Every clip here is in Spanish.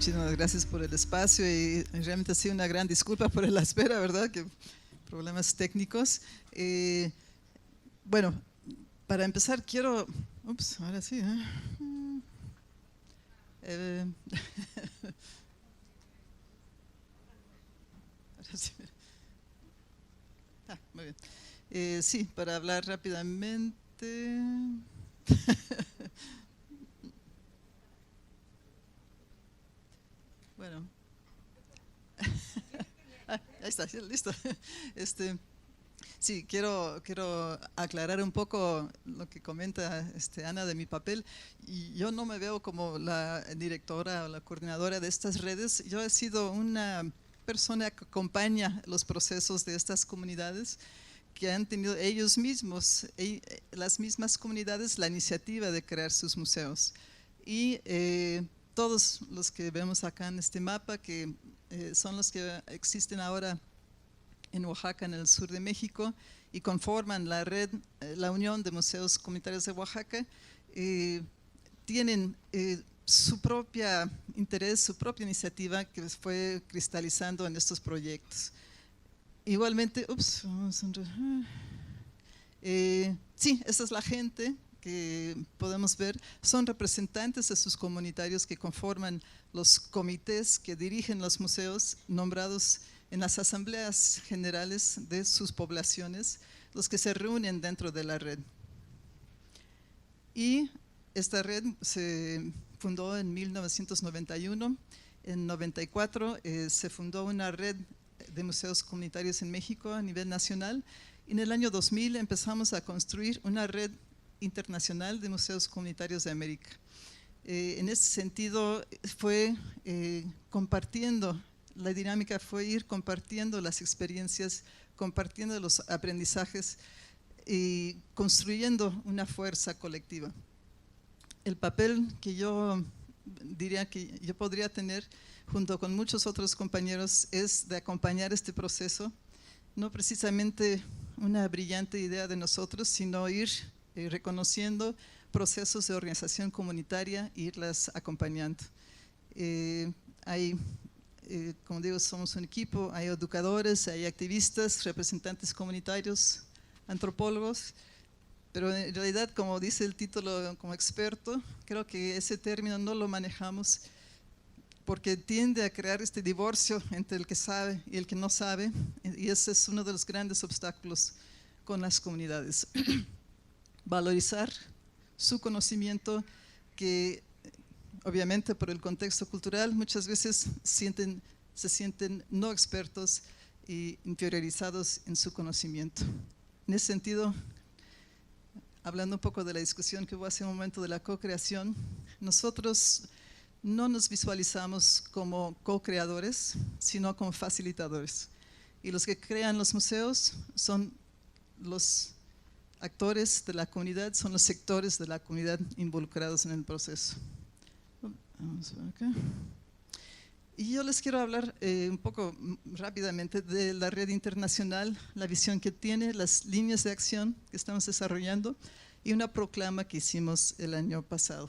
muchísimas gracias por el espacio y realmente ha sido una gran disculpa por la espera, ¿verdad? Que problemas técnicos. Bueno, para empezar quiero… Ups, ahora sí. Eh, ahora sí. Muy bien. Sí, para hablar rápidamente… Bueno. Ahí está, listo. Sí, quiero aclarar un poco lo que comenta Ana de mi papel. Y yo no me veo como la directora o la coordinadora de estas redes. Yo he sido una persona que acompaña los procesos de estas comunidades que han tenido ellos mismos, las mismas comunidades, la iniciativa de crear sus museos. Y todos los que vemos acá en este mapa, que son los que existen ahora en Oaxaca, en el sur de México, y conforman la red, la Unión de Museos Comunitarios de Oaxaca, tienen su propia interés, su propia iniciativa que fue cristalizando en estos proyectos. Igualmente, sí, esa es la gente que podemos ver, son representantes de sus comunitarios que conforman los comités que dirigen los museos nombrados en las asambleas generales de sus poblaciones, los que se reúnen dentro de la red. Y esta red se fundó en 1991, en 94 se fundó una red de museos comunitarios en México a nivel nacional. En el año 2000 empezamos a construir una red internacional de museos comunitarios de América. En ese sentido fue compartiendo, la dinámica fue ir compartiendo las experiencias, compartiendo los aprendizajes y construyendo una fuerza colectiva. El papel que yo diría que yo podría tener junto con muchos otros compañeros es de acompañar este proceso, no precisamente una brillante idea de nosotros, sino ir reconociendo procesos de organización comunitaria e irlas acompañando. Como digo, somos un equipo, hay educadores, hay activistas, representantes comunitarios, antropólogos, pero en realidad, como dice el título, como experto, creo que ese término no lo manejamos porque tiende a crear este divorcio entre el que sabe y el que no sabe, y ese es uno de los grandes obstáculos con las comunidades. Valorizar su conocimiento, que obviamente por el contexto cultural muchas veces se sienten no expertos y inferiorizados en su conocimiento. En ese sentido, hablando un poco de la discusión que hubo hace un momento de la co-creación, nosotros no nos visualizamos como co-creadores, sino como facilitadores. Y los que crean los museos son los actores de la comunidad, son los sectores de la comunidad involucrados en el proceso. Vamos a ver acá. Y yo les quiero hablar un poco rápidamente de la red internacional, la visión que tiene, las líneas de acción que estamos desarrollando y una proclama que hicimos el año pasado.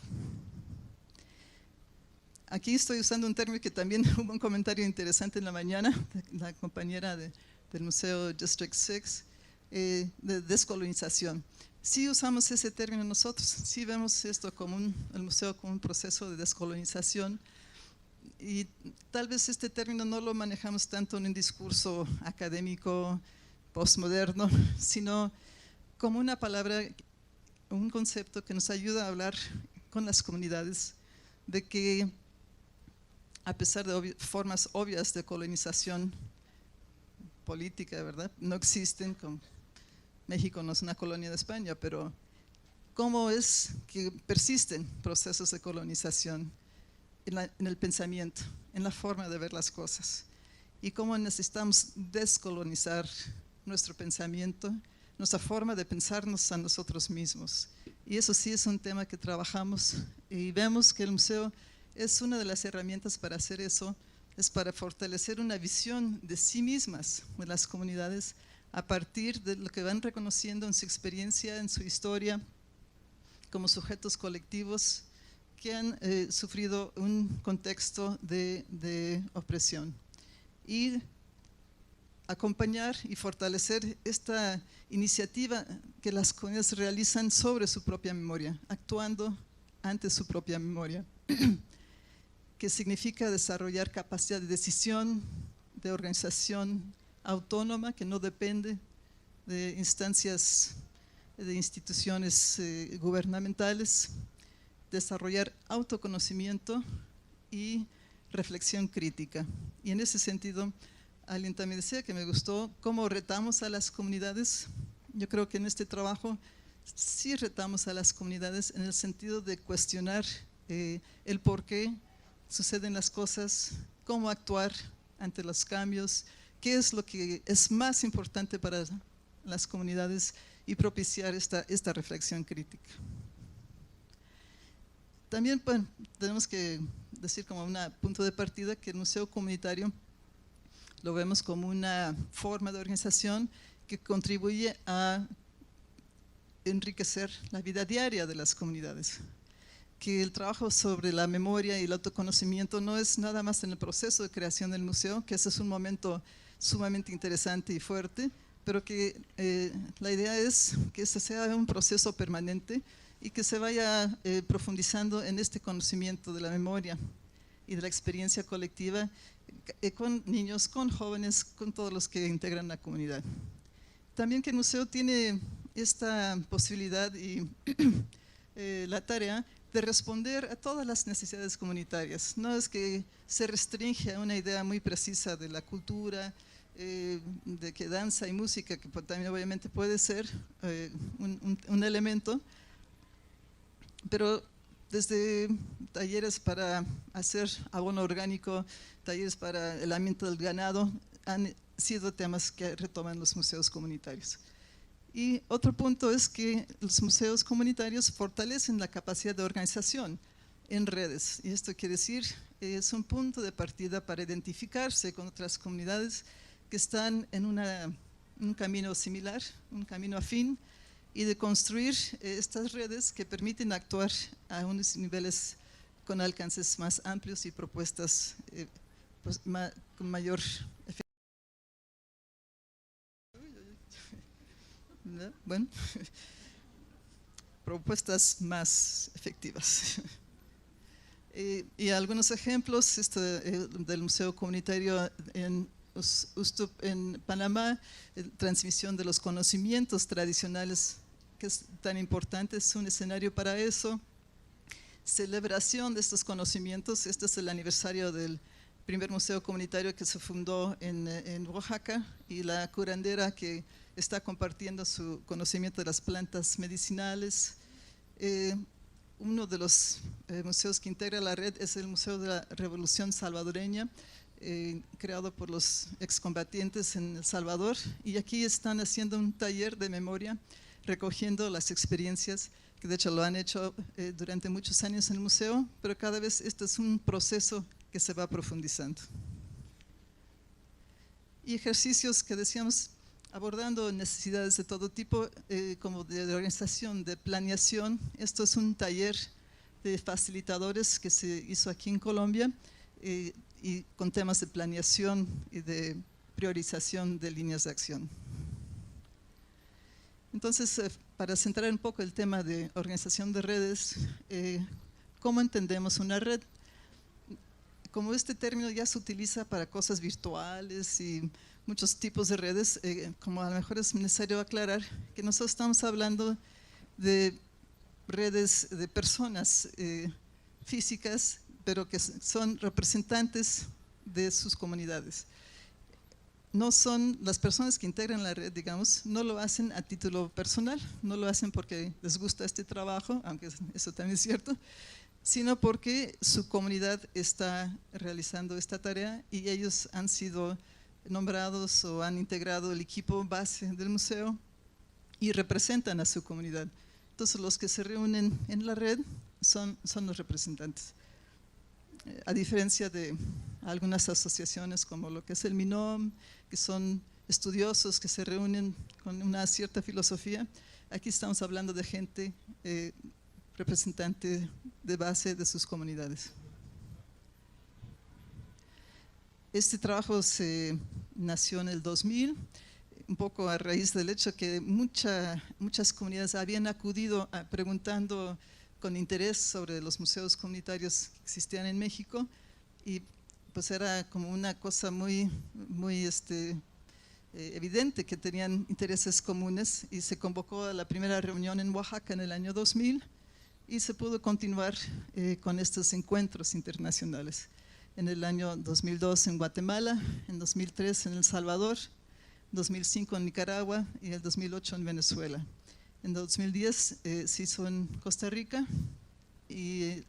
Aquí estoy usando un término que también hubo un comentario interesante en la mañana, de la compañera del Museo District 6, de descolonización. Sí usamos ese término nosotros, sí vemos esto como el museo como un proceso de descolonización, y tal vez este término no lo manejamos tanto en un discurso académico postmoderno, sino como una palabra, un concepto que nos ayuda a hablar con las comunidades de que a pesar de formas obvias de colonización política, ¿verdad? No existen, México no es una colonia de España, pero ¿cómo es que persisten procesos de colonización en el pensamiento, en la forma de ver las cosas? Y cómo necesitamos descolonizar nuestro pensamiento, nuestra forma de pensarnos a nosotros mismos. Y eso sí es un tema que trabajamos y vemos que el museo es una de las herramientas para hacer eso, es para fortalecer una visión de sí mismas, de las comunidades, a partir de lo que van reconociendo en su experiencia, en su historia, como sujetos colectivos que han sufrido un contexto de opresión. Y acompañar y fortalecer esta iniciativa que las comunidades realizan sobre su propia memoria, actuando ante su propia memoria, que significa desarrollar capacidad de decisión, de organización autónoma que no depende de instancias, de instituciones gubernamentales, desarrollar autoconocimiento y reflexión crítica. Y en ese sentido, alguien también decía que me gustó cómo retamos a las comunidades. Yo creo que en este trabajo sí retamos a las comunidades en el sentido de cuestionar el por qué suceden las cosas, cómo actuar ante los cambios, qué es lo que es más importante para las comunidades y propiciar esta reflexión crítica. También bueno, tenemos que decir como un punto de partida que el museo comunitario lo vemos como una forma de organización que contribuye a enriquecer la vida diaria de las comunidades. Que el trabajo sobre la memoria y el autoconocimiento no es nada más en el proceso de creación del museo, que ese es un momento sumamente interesante y fuerte, pero que la idea es que ese sea un proceso permanente y que se vaya profundizando en este conocimiento de la memoria y de la experiencia colectiva con niños, con jóvenes, con todos los que integran la comunidad. También que el museo tiene esta posibilidad y la tarea de responder a todas las necesidades comunitarias. No es que se restringe a una idea muy precisa de la cultura, de que danza y música, que también obviamente puede ser un elemento, pero desde talleres para hacer abono orgánico, talleres para el ambiente del ganado, han sido temas que retoman los museos comunitarios. Y otro punto es que los museos comunitarios fortalecen la capacidad de organización en redes. Y esto quiere decir, es un punto de partida para identificarse con otras comunidades que están en un camino similar, un camino afín, y de construir estas redes que permiten actuar a unos niveles con alcances más amplios y propuestas pues, con mayor efectividad. Bueno, propuestas más efectivas. Y algunos ejemplos del Museo Comunitario en Ustup, en Panamá, transmisión de los conocimientos tradicionales, que es tan importante, es un escenario para eso. Celebración de estos conocimientos, este es el aniversario del primer museo comunitario que se fundó en Oaxaca, y la curandera que está compartiendo su conocimiento de las plantas medicinales. Uno de los museos que integra la red es el Museo de la Revolución Salvadoreña, creado por los excombatientes en El Salvador, y aquí están haciendo un taller de memoria, recogiendo las experiencias, que de hecho lo han hecho durante muchos años en el museo, pero cada vez este es un proceso que se va profundizando. Y ejercicios que decíamos, abordando necesidades de todo tipo, como de organización, de planeación. Esto es un taller de facilitadores que se hizo aquí en Colombia, y con temas de planeación y de priorización de líneas de acción. Entonces, para centrar un poco el tema de organización de redes, ¿cómo entendemos una red? Como este término ya se utiliza para cosas virtuales y muchos tipos de redes, como a lo mejor es necesario aclarar que nosotros estamos hablando de redes de personas físicas, pero que son representantes de sus comunidades. No son las personas que integran la red, digamos, no lo hacen a título personal, no lo hacen porque les gusta este trabajo, aunque eso también es cierto, sino porque su comunidad está realizando esta tarea y ellos han sido nombrados o han integrado el equipo base del museo y representan a su comunidad. Entonces los que se reúnen en la red son los representantes. A diferencia de algunas asociaciones como lo que es el MINOM, que son estudiosos que se reúnen con una cierta filosofía, aquí estamos hablando de gente representante de base de sus comunidades. Este trabajo nació en el 2000, un poco a raíz del hecho que muchas comunidades habían acudido preguntando con interés sobre los museos comunitarios que existían en México, y pues era como una cosa muy evidente que tenían intereses comunes, y se convocó a la primera reunión en Oaxaca en el año 2000 y se pudo continuar con estos encuentros internacionales. En el año 2002 en Guatemala, en 2003 en El Salvador, 2005 en Nicaragua y el 2008 en Venezuela. En 2010 se hizo en Costa Rica, y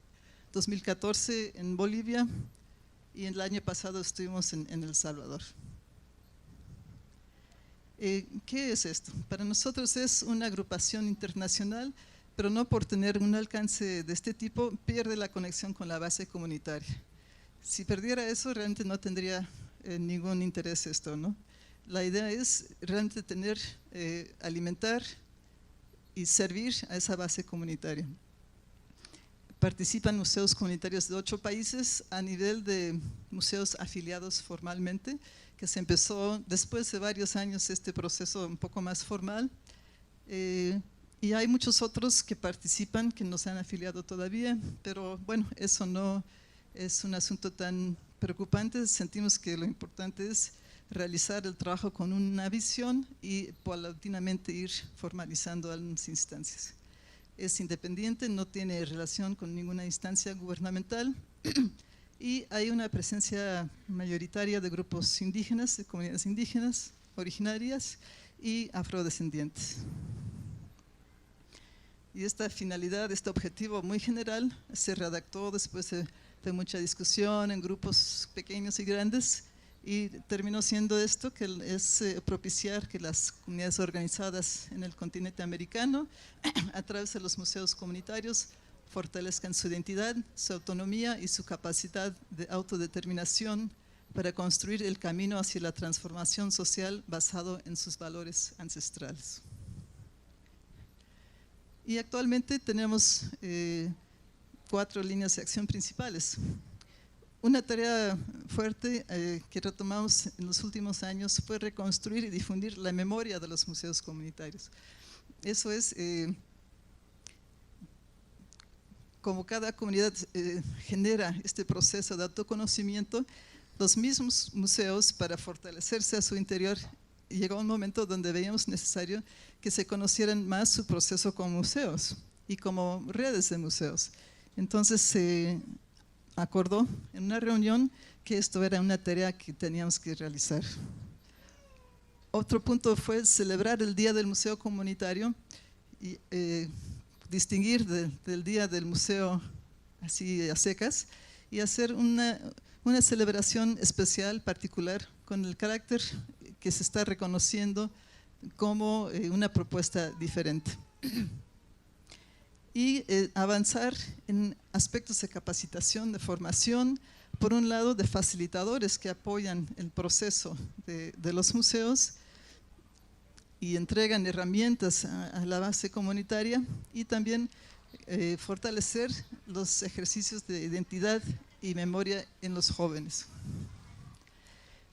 2014 en Bolivia, y el año pasado estuvimos en El Salvador. ¿Qué es esto? Para nosotros es una agrupación internacional, pero no por tener un alcance de este tipo pierde la conexión con la base comunitaria. Si perdiera eso, realmente no tendría ningún interés esto, ¿no? La idea es realmente alimentar y servir a esa base comunitaria. Participan museos comunitarios de 8 países a nivel de museos afiliados formalmente, que se empezó después de varios años este proceso un poco más formal. Y hay muchos otros que participan que no se han afiliado todavía, pero bueno, eso no es un asunto tan preocupante. Sentimos que lo importante es realizar el trabajo con una visión y paulatinamente ir formalizando algunas instancias. Es independiente, no tiene relación con ninguna instancia gubernamental y hay una presencia mayoritaria de grupos indígenas, de comunidades indígenas, originarias y afrodescendientes. Y esta finalidad, este objetivo muy general se redactó después de mucha discusión en grupos pequeños y grandes, y terminó siendo esto, que es propiciar que las comunidades organizadas en el continente americano, a través de los museos comunitarios, fortalezcan su identidad, su autonomía y su capacidad de autodeterminación para construir el camino hacia la transformación social basado en sus valores ancestrales. Y actualmente tenemos 4 líneas de acción principales. Una tarea fuerte que retomamos en los últimos años fue reconstruir y difundir la memoria de los museos comunitarios. Eso es, como cada comunidad genera este proceso de autoconocimiento, los mismos museos, para fortalecerse a su interior, llegó un momento donde veíamos necesario que se conocieran más su proceso como museos y como redes de museos. Entonces se acordó en una reunión que esto era una tarea que teníamos que realizar. Otro punto fue celebrar el Día del Museo Comunitario y distinguir del Día del Museo así a secas y hacer una celebración especial, particular, con el carácter que se está reconociendo como una propuesta diferente. Y avanzar en aspectos de capacitación, de formación, por un lado de facilitadores que apoyan el proceso de los museos y entregan herramientas a la base comunitaria, y también fortalecer los ejercicios de identidad y memoria en los jóvenes.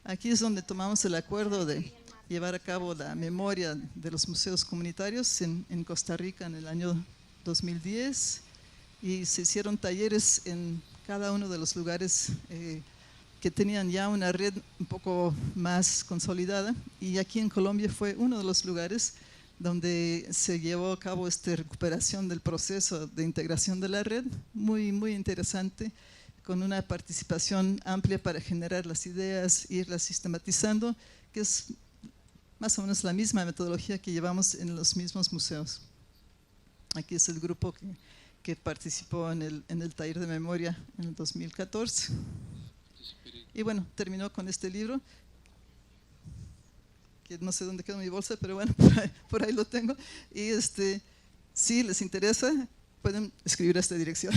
Aquí es donde tomamos el acuerdo de llevar a cabo la memoria de los museos comunitarios en Costa Rica en el año 2010, y se hicieron talleres en cada uno de los lugares que tenían ya una red un poco más consolidada, y aquí en Colombia fue uno de los lugares donde se llevó a cabo esta recuperación del proceso de integración de la red, muy, muy interesante, con una participación amplia para generar las ideas, irlas sistematizando, que es más o menos la misma metodología que llevamos en los mismos museos. Aquí es el grupo que participó en el taller de memoria en el 2014. Y bueno, terminó con este libro, que no sé dónde quedó mi bolsa, pero bueno, por ahí lo tengo. Y si les interesa, pueden escribir a esta dirección,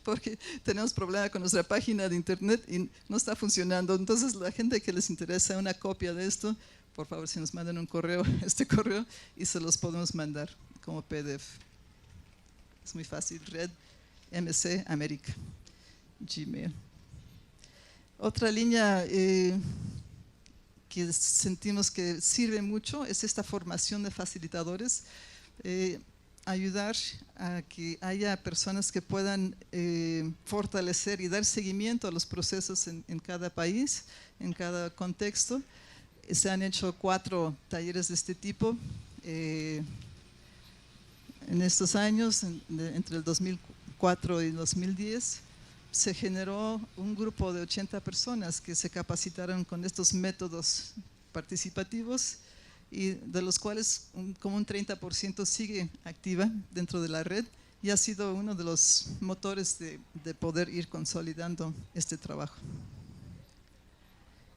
porque tenemos problema con nuestra página de internet y no está funcionando. Entonces, la gente que les interesa una copia de esto, por favor, si nos mandan un correo, este correo, y se los podemos mandar como PDF. es muy fácil, Red MC América, Gmail. Otra línea que sentimos que sirve mucho es esta formación de facilitadores, ayudar a que haya personas que puedan fortalecer y dar seguimiento a los procesos en cada país, en cada contexto. Se han hecho 4 talleres de este tipo en estos años, entre el 2004 y 2010. Se generó un grupo de 80 personas que se capacitaron con estos métodos participativos y de los cuales como un 30% sigue activa dentro de la red y ha sido uno de los motores de poder ir consolidando este trabajo.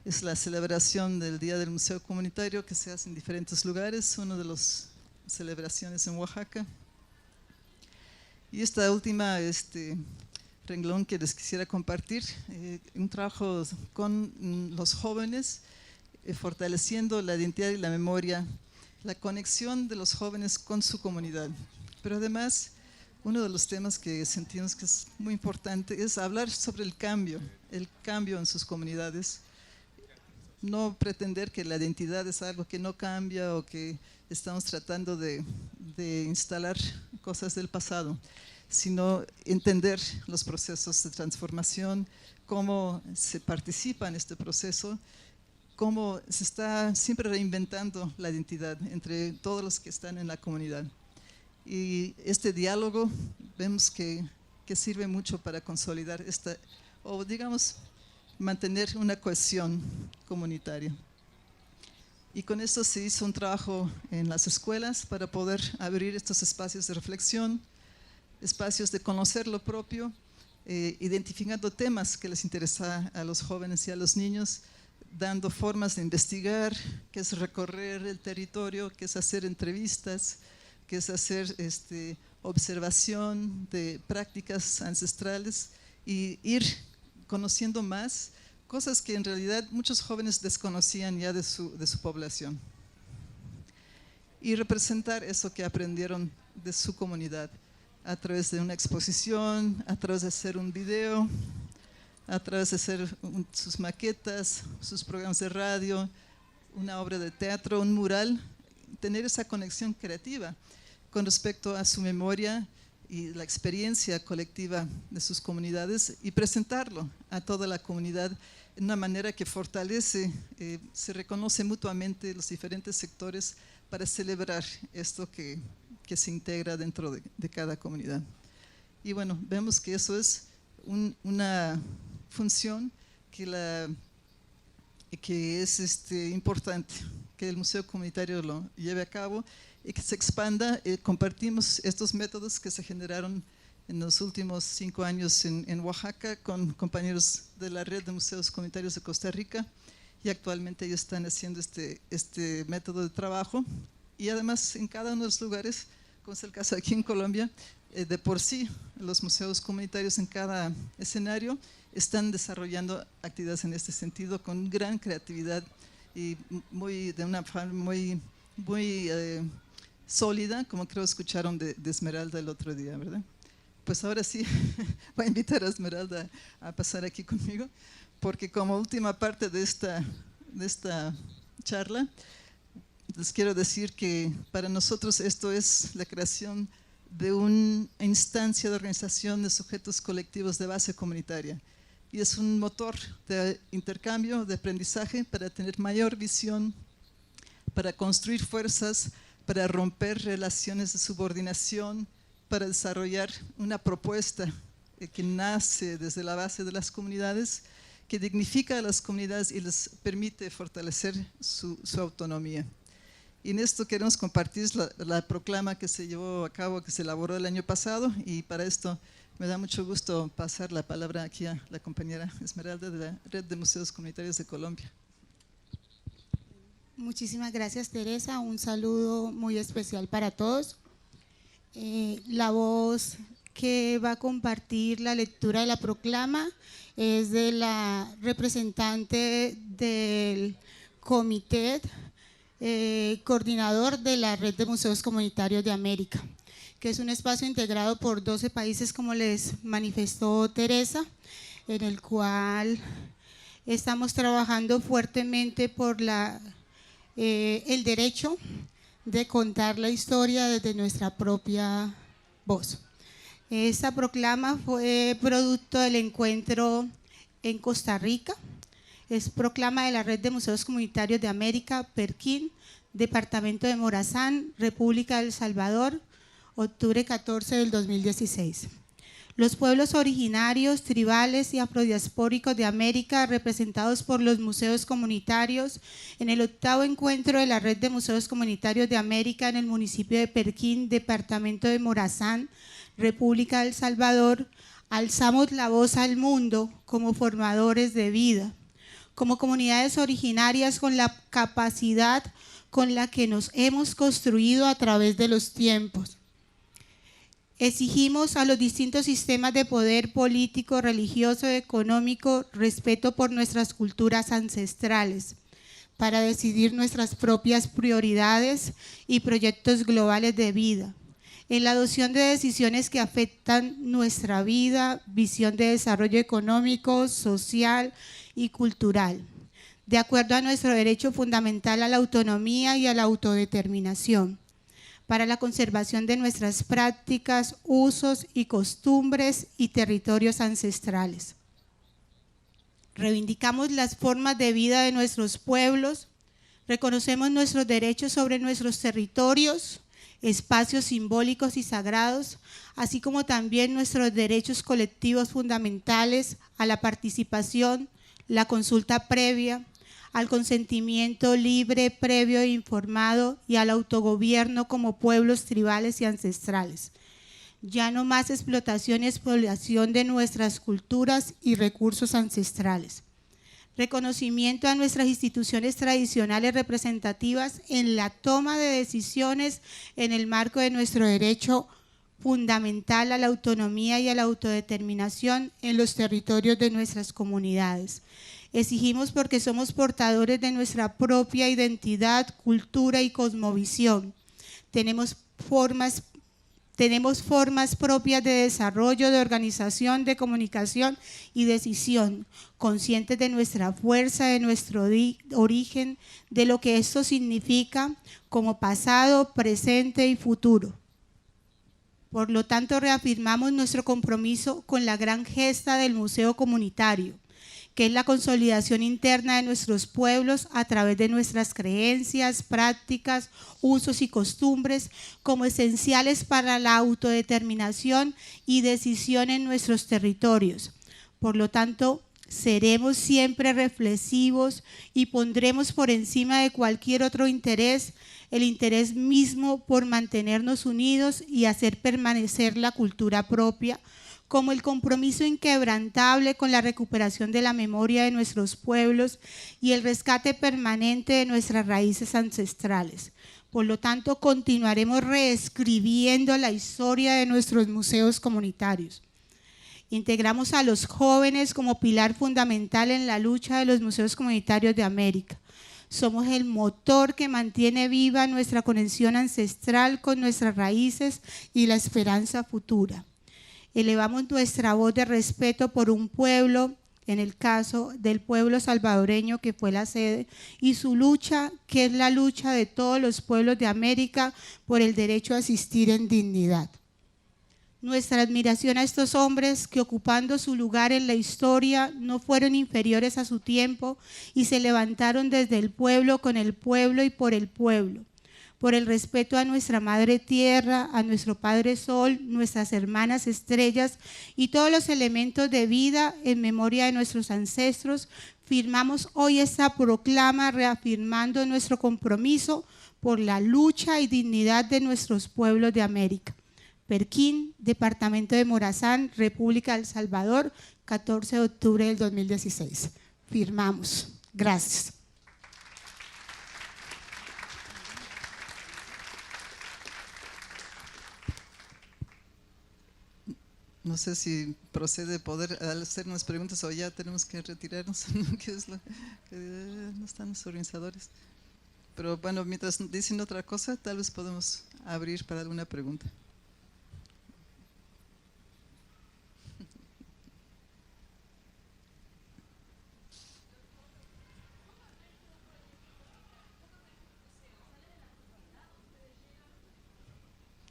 Es la celebración del Día del Museo Comunitario que se hace en diferentes lugares, una de las celebraciones en Oaxaca. Y esta última renglón que les quisiera compartir, un trabajo con los jóvenes, fortaleciendo la identidad y la memoria, la conexión de los jóvenes con su comunidad. Pero además, uno de los temas que sentimos que es muy importante es hablar sobre el cambio en sus comunidades. No pretender que la identidad es algo que no cambia o que estamos tratando de instalar cosas del pasado, sino entender los procesos de transformación, cómo se participa en este proceso, cómo se está siempre reinventando la identidad entre todos los que están en la comunidad. Y este diálogo vemos que sirve mucho para consolidar o digamos, mantener una cohesión comunitaria. Y con esto se hizo un trabajo en las escuelas para poder abrir estos espacios de reflexión, espacios de conocer lo propio, identificando temas que les interesa a los jóvenes y a los niños, dando formas de investigar, que es recorrer el territorio, que es hacer entrevistas, que es hacer observación de prácticas ancestrales y ir conociendo más cosas que en realidad muchos jóvenes desconocían ya de su población. Y representar eso que aprendieron de su comunidad a través de una exposición, a través de hacer un video, a través de hacer sus maquetas, sus programas de radio, una obra de teatro, un mural, tener esa conexión creativa con respecto a su memoria y la experiencia colectiva de sus comunidades y presentarlo a toda la comunidad en una manera que fortalece, se reconoce mutuamente los diferentes sectores para celebrar esto que se integra dentro de cada comunidad. Y bueno, vemos que eso es una función que es importante, que el Museo Comunitario lo lleve a cabo y que se expanda. Compartimos estos métodos que se generaron en los últimos 5 años en Oaxaca con compañeros de la Red de Museos Comunitarios de Costa Rica y actualmente ellos están haciendo este método de trabajo y además en cada uno de los lugares, como es el caso aquí en Colombia, de por sí los museos comunitarios en cada escenario están desarrollando actividades en este sentido con gran creatividad y de una forma muy sólida, como creo escucharon de Esmeralda el otro día, ¿verdad? Pues ahora sí, voy a invitar a Esmeralda a pasar aquí conmigo, porque como última parte de esta charla, les quiero decir que para nosotros esto es la creación de una instancia de organización de sujetos colectivos de base comunitaria. Y es un motor de intercambio, de aprendizaje para tener mayor visión, para construir fuerzas, para romper relaciones de subordinación, para desarrollar una propuesta que nace desde la base de las comunidades, que dignifica a las comunidades y les permite fortalecer su autonomía. Y en esto queremos compartir la proclama que se llevó a cabo, que se elaboró el año pasado, y para esto me da mucho gusto pasar la palabra aquí a la compañera Esmeralda de la Red de Museos Comunitarios de Colombia. Muchísimas gracias, Teresa. Un saludo muy especial para todos. La voz que va a compartir la lectura de la proclama es de la representante del comité coordinador de la Red de Museos Comunitarios de América, que es un espacio integrado por 12 países, como les manifestó Teresa, en el cual estamos trabajando fuertemente por el derecho de contar la historia desde nuestra propia voz. Esta proclama fue producto del encuentro en Costa Rica, es proclama de la Red de Museos Comunitarios de América, Perquín, Departamento de Morazán, República del Salvador, octubre 14 del 2016. Los pueblos originarios, tribales y afrodiaspóricos de América, representados por los museos comunitarios, en el 8º encuentro de la Red de Museos Comunitarios de América en el municipio de Perquín, Departamento de Morazán, República del Salvador, alzamos la voz al mundo como formadores de vida, como comunidades originarias con la capacidad con la que nos hemos construido a través de los tiempos. Exigimos a los distintos sistemas de poder político, religioso, económico, respeto por nuestras culturas ancestrales, para decidir nuestras propias prioridades y proyectos globales de vida, en la adopción de decisiones que afectan nuestra vida, visión de desarrollo económico, social y cultural, de acuerdo a nuestro derecho fundamental a la autonomía y a la autodeterminación, para la conservación de nuestras prácticas, usos y costumbres y territorios ancestrales. Reivindicamos las formas de vida de nuestros pueblos, reconocemos nuestros derechos sobre nuestros territorios, espacios simbólicos y sagrados, así como también nuestros derechos colectivos fundamentales a la participación, la consulta previa, al consentimiento libre, previo e informado y al autogobierno como pueblos tribales y ancestrales. Ya no más explotación y exploración de nuestras culturas y recursos ancestrales. Reconocimiento a nuestras instituciones tradicionales representativas en la toma de decisiones en el marco de nuestro derecho fundamental a la autonomía y a la autodeterminación en los territorios de nuestras comunidades. Exigimos porque somos portadores de nuestra propia identidad, cultura y cosmovisión. Tenemos formas propias de desarrollo, de organización, de comunicación y decisión, conscientes de nuestra fuerza, de nuestro origen, de lo que esto significa como pasado, presente y futuro. Por lo tanto, reafirmamos nuestro compromiso con la gran gesta del Museo Comunitario, que es la consolidación interna de nuestros pueblos a través de nuestras creencias, prácticas, usos y costumbres como esenciales para la autodeterminación y decisión en nuestros territorios. Por lo tanto, seremos siempre reflexivos y pondremos por encima de cualquier otro interés el interés mismo por mantenernos unidos y hacer permanecer la cultura propia, como el compromiso inquebrantable con la recuperación de la memoria de nuestros pueblos y el rescate permanente de nuestras raíces ancestrales. Por lo tanto, continuaremos reescribiendo la historia de nuestros museos comunitarios. Integramos a los jóvenes como pilar fundamental en la lucha de los museos comunitarios de América. Somos el motor que mantiene viva nuestra conexión ancestral con nuestras raíces y la esperanza futura. Elevamos nuestra voz de respeto por un pueblo, en el caso del pueblo salvadoreño que fue la sede, y su lucha, que es la lucha de todos los pueblos de América por el derecho a existir en dignidad. Nuestra admiración a estos hombres que, ocupando su lugar en la historia, no fueron inferiores a su tiempo y se levantaron desde el pueblo, con el pueblo y por el respeto a nuestra madre tierra, a nuestro padre sol, nuestras hermanas estrellas y todos los elementos de vida en memoria de nuestros ancestros. Firmamos hoy esta proclama reafirmando nuestro compromiso por la lucha y dignidad de nuestros pueblos de América. Perquín, Departamento de Morazán, República del Salvador, 14 de octubre del 2016. Firmamos. Gracias. No sé si procede poder hacer unas preguntas o ya tenemos que retirarnos, ¿qué es lo que no están los organizadores? Pero bueno, mientras dicen otra cosa, tal vez podemos abrir para alguna pregunta.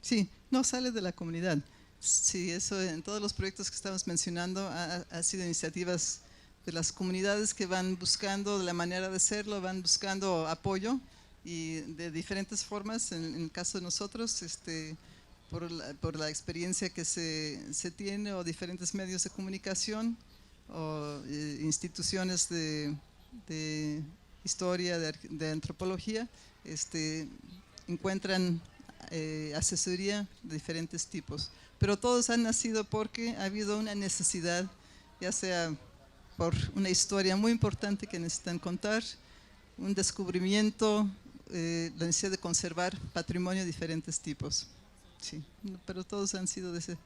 Sí, no sale de la comunidad. Sí, eso en todos los proyectos que estamos mencionando ha sido iniciativas de las comunidades que van buscando la manera de hacerlo, van buscando apoyo y de diferentes formas. En el caso de nosotros, por la experiencia que se tiene o diferentes medios de comunicación o instituciones de historia, de antropología, encuentran asesoría de diferentes tipos. Pero todos han nacido porque ha habido una necesidad, ya sea por una historia muy importante que necesitan contar, un descubrimiento, la necesidad de conservar patrimonio de diferentes tipos. Sí, pero todos han sido de ese.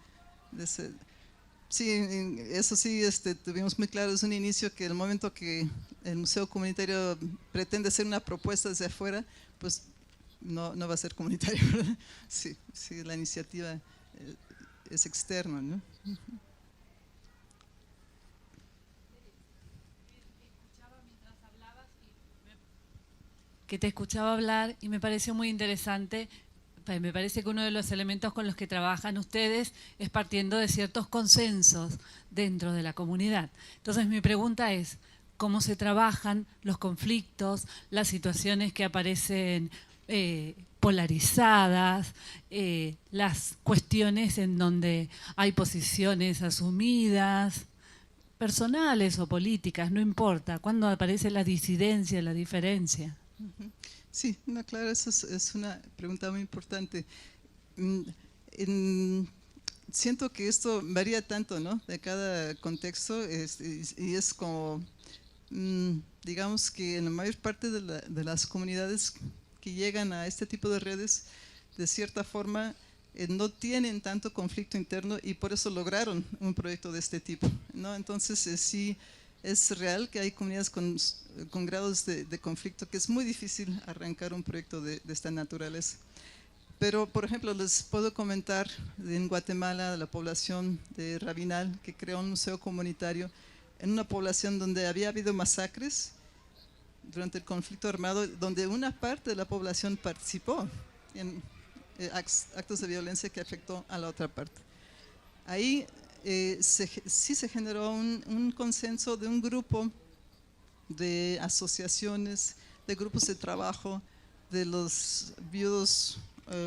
Sí, eso sí, tuvimos muy claro desde un inicio que el momento que el Museo Comunitario pretende hacer una propuesta desde afuera, pues no va a ser comunitario, ¿verdad? Sí, sí, la iniciativa es externa, ¿no? Que te escuchaba hablar y me pareció muy interesante. Me parece que uno de los elementos con los que trabajan ustedes es partiendo de ciertos consensos dentro de la comunidad. Entonces mi pregunta es, ¿cómo se trabajan los conflictos, las situaciones que aparecen polarizadas, las cuestiones en donde hay posiciones asumidas, personales o políticas, no importa, cuándo aparece la disidencia, la diferencia? Sí, no, claro, eso es una pregunta muy importante. Siento que esto varía tanto, ¿no? De cada contexto y es como, digamos que en la mayor parte de las comunidades que llegan a este tipo de redes, de cierta forma, no tienen tanto conflicto interno y por eso lograron un proyecto de este tipo, ¿no? Entonces, sí, es real que hay comunidades con grados de conflicto que es muy difícil arrancar un proyecto de esta naturaleza. Pero, por ejemplo, les puedo comentar en Guatemala la población de Rabinal, que creó un museo comunitario en una población donde había habido masacres durante el conflicto armado, donde una parte de la población participó en actos de violencia que afectó a la otra parte. Ahí sí se generó un consenso de un grupo de asociaciones, de grupos de trabajo, de los viudos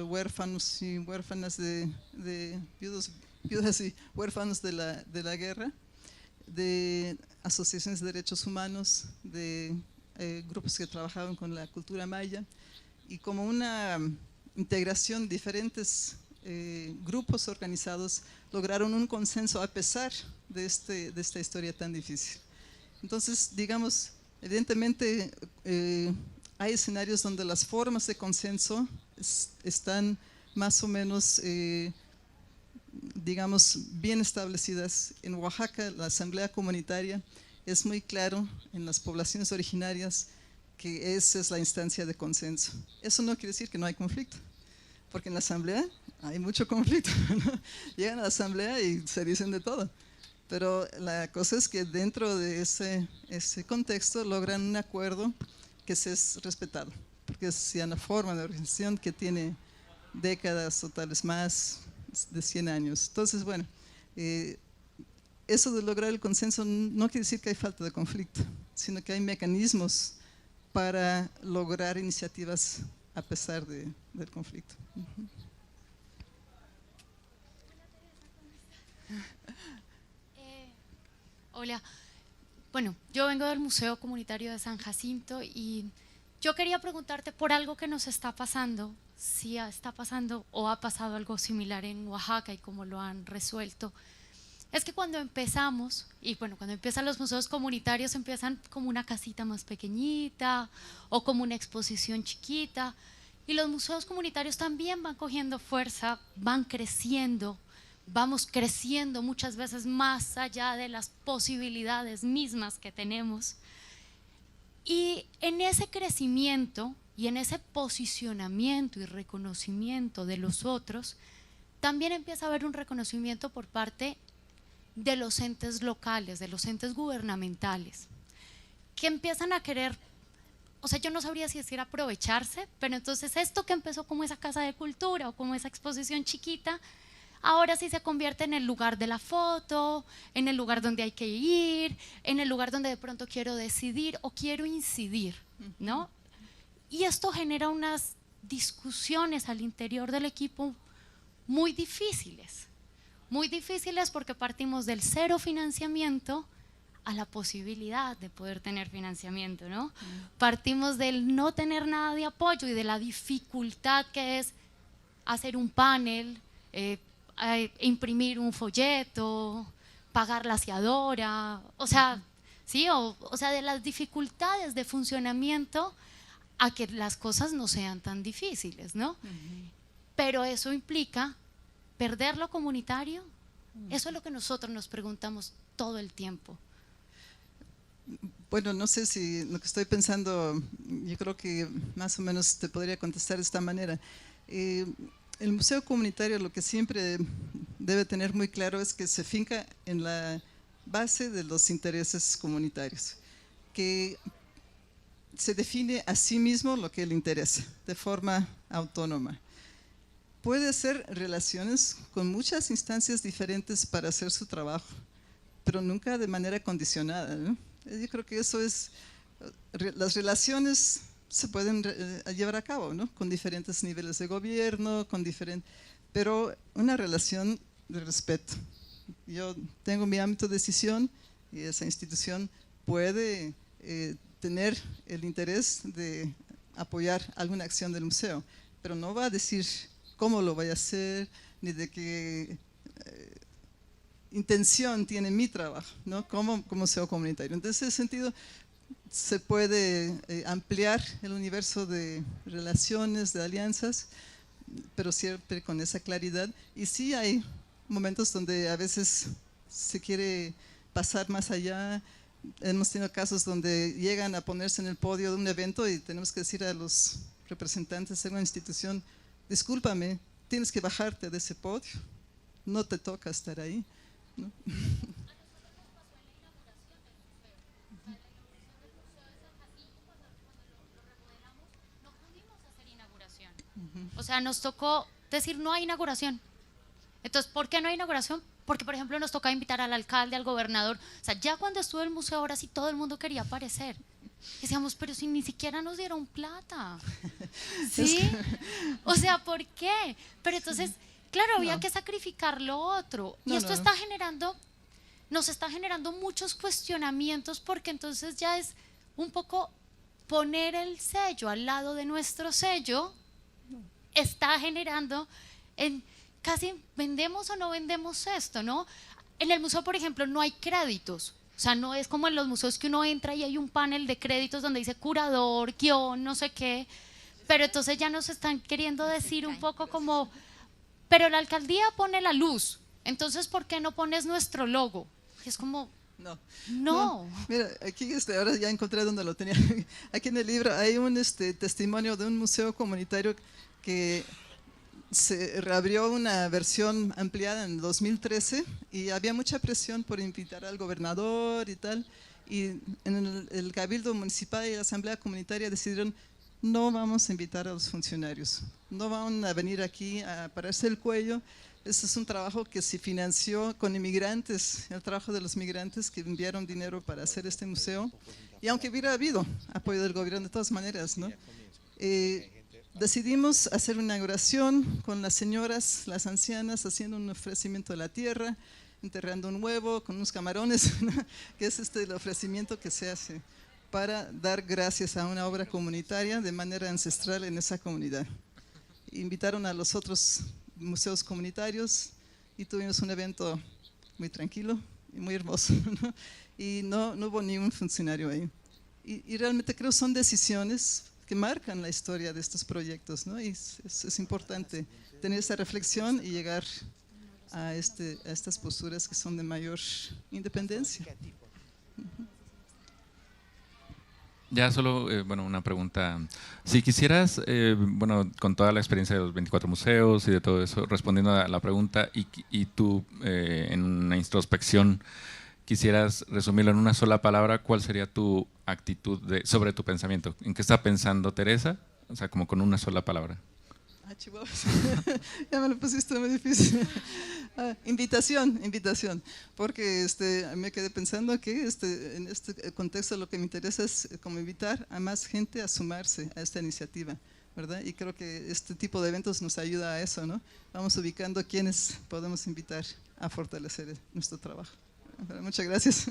huérfanos y huérfanas viudas y huérfanos de la guerra, de asociaciones de derechos humanos, de grupos que trabajaban con la cultura maya, y como una integración de diferentes grupos organizados lograron un consenso a pesar de esta historia tan difícil. Entonces, digamos, evidentemente hay escenarios donde las formas de consenso están más o menos, digamos, bien establecidas. En Oaxaca, la asamblea comunitaria es muy claro en las poblaciones originarias que esa es la instancia de consenso. Eso no quiere decir que no hay conflicto, porque en la asamblea hay mucho conflicto, ¿no? Llegan a la asamblea y se dicen de todo. Pero la cosa es que dentro de ese contexto logran un acuerdo que se es respetado, porque es ya una forma de organización que tiene décadas o tal vez más de 100 años. Entonces, bueno, eso de lograr el consenso no quiere decir que hay falta de conflicto, sino que hay mecanismos para lograr iniciativas a pesar del conflicto. Hola, bueno, yo vengo del Museo Comunitario de San Jacinto y yo quería preguntarte por algo que nos está pasando, si está pasando o ha pasado algo similar en Oaxaca y cómo lo han resuelto. Es que cuando empezamos, y bueno, cuando empiezan los museos comunitarios empiezan como una casita más pequeñita o como una exposición chiquita, y los museos comunitarios también van cogiendo fuerza, van creciendo. Vamos creciendo muchas veces más allá de las posibilidades mismas que tenemos. Y en ese crecimiento y en ese posicionamiento y reconocimiento de los otros, también empieza a haber un reconocimiento por parte de los entes locales, de los entes gubernamentales, que empiezan a querer o sea, yo no sabría si decir aprovecharse, pero entonces esto que empezó como esa casa de cultura o como esa exposición chiquita, ahora sí se convierte en el lugar de la foto, en el lugar donde hay que ir, en el lugar donde de pronto quiero decidir o quiero incidir, ¿no? Y esto genera unas discusiones al interior del equipo muy difíciles porque partimos del cero financiamiento a la posibilidad de poder tener financiamiento, ¿no? Partimos del no tener nada de apoyo y de la dificultad que es hacer un panel, imprimir un folleto, pagar la aseadora, o sea, ¿sí? O sea, de las dificultades de funcionamiento a que las cosas no sean tan difíciles, ¿no? Pero eso implica perder lo comunitario. Eso es lo que nosotros nos preguntamos todo el tiempo. Bueno, no sé si lo que estoy pensando, yo creo que más o menos te podría contestar de esta manera. El museo comunitario lo que siempre debe tener muy claro es que se finca en la base de los intereses comunitarios, que se define a sí mismo lo que le interesa, de forma autónoma. Puede hacer relaciones con muchas instancias diferentes para hacer su trabajo, pero nunca de manera condicionada, ¿no? Yo creo que eso es, las relaciones se pueden llevar a cabo, ¿no? Con diferentes niveles de gobierno, pero una relación de respeto. Yo tengo mi ámbito de decisión y esa institución puede tener el interés de apoyar alguna acción del museo, pero no va a decir cómo lo voy a hacer, ni de qué intención tiene mi trabajo, ¿no? Como museo comunitario. Entonces, en ese sentido, se puede ampliar el universo de relaciones, de alianzas, pero siempre con esa claridad. Y sí hay momentos donde a veces se quiere pasar más allá. Hemos tenido casos donde llegan a ponerse en el podio de un evento y tenemos que decir a los representantes de una institución: discúlpame, tienes que bajarte de ese podio, no te toca estar ahí, ¿no? O sea, nos tocó decir no hay inauguración. Entonces, ¿por qué no hay inauguración? Porque, por ejemplo, nos tocaba invitar al alcalde, al gobernador. O sea, ya cuando estuvo el museo, ahora sí todo el mundo quería aparecer. Decíamos, pero si ni siquiera nos dieron plata. ¿Sí? O sea, ¿por qué? Pero entonces, claro, había que sacrificar lo otro. Y esto está generando, nos está generando muchos cuestionamientos, porque entonces ya es un poco poner el sello al lado de nuestro sello. Está generando en casi vendemos o no vendemos esto, ¿no? En el museo, por ejemplo, no hay créditos. O sea, no es como en los museos que uno entra y hay un panel de créditos donde dice curador, guión, no sé qué. Pero entonces ya nos están queriendo decir un poco como, pero la alcaldía pone la luz, entonces ¿por qué no pones nuestro logo? Y es como, no. Mira, aquí ahora ya encontré donde lo tenía. Aquí en el libro hay un testimonio de un museo comunitario que se reabrió una versión ampliada en 2013 y había mucha presión por invitar al gobernador y tal, y en el Cabildo Municipal y la Asamblea Comunitaria decidieron: no vamos a invitar a los funcionarios, no van a venir aquí a pararse el cuello. Ese es un trabajo que se financió con inmigrantes, el trabajo de los migrantes que enviaron dinero para hacer este museo, y aunque hubiera habido apoyo del gobierno de todas maneras, ¿no? Decidimos hacer una inauguración con las señoras, las ancianas, haciendo un ofrecimiento de la tierra, enterrando un huevo con unos camarones, ¿no? Que es el ofrecimiento que se hace para dar gracias a una obra comunitaria de manera ancestral en esa comunidad. Invitaron a los otros museos comunitarios y tuvimos un evento muy tranquilo y muy hermoso, ¿no? Y no hubo ni un funcionario ahí. Y realmente creo que son decisiones que marcan la historia de estos proyectos, ¿no? Y es importante tener esa reflexión y llegar a estas posturas que son de mayor independencia. Ya solo, bueno, una pregunta. Si quisieras, bueno, con toda la experiencia de los 24 museos y de todo eso, respondiendo a la pregunta, y tú en una introspección, quisieras resumirlo en una sola palabra, ¿cuál sería tu actitud sobre tu pensamiento? ¿En qué está pensando Teresa? O sea, como con una sola palabra. Ah, chihuahuas. Ya me lo pusiste muy difícil. Invitación, porque me quedé pensando que en este contexto lo que me interesa es como invitar a más gente a sumarse a esta iniciativa, ¿verdad? Y creo que este tipo de eventos nos ayuda a eso, ¿no? Vamos ubicando quiénes podemos invitar a fortalecer nuestro trabajo. Muchas gracias.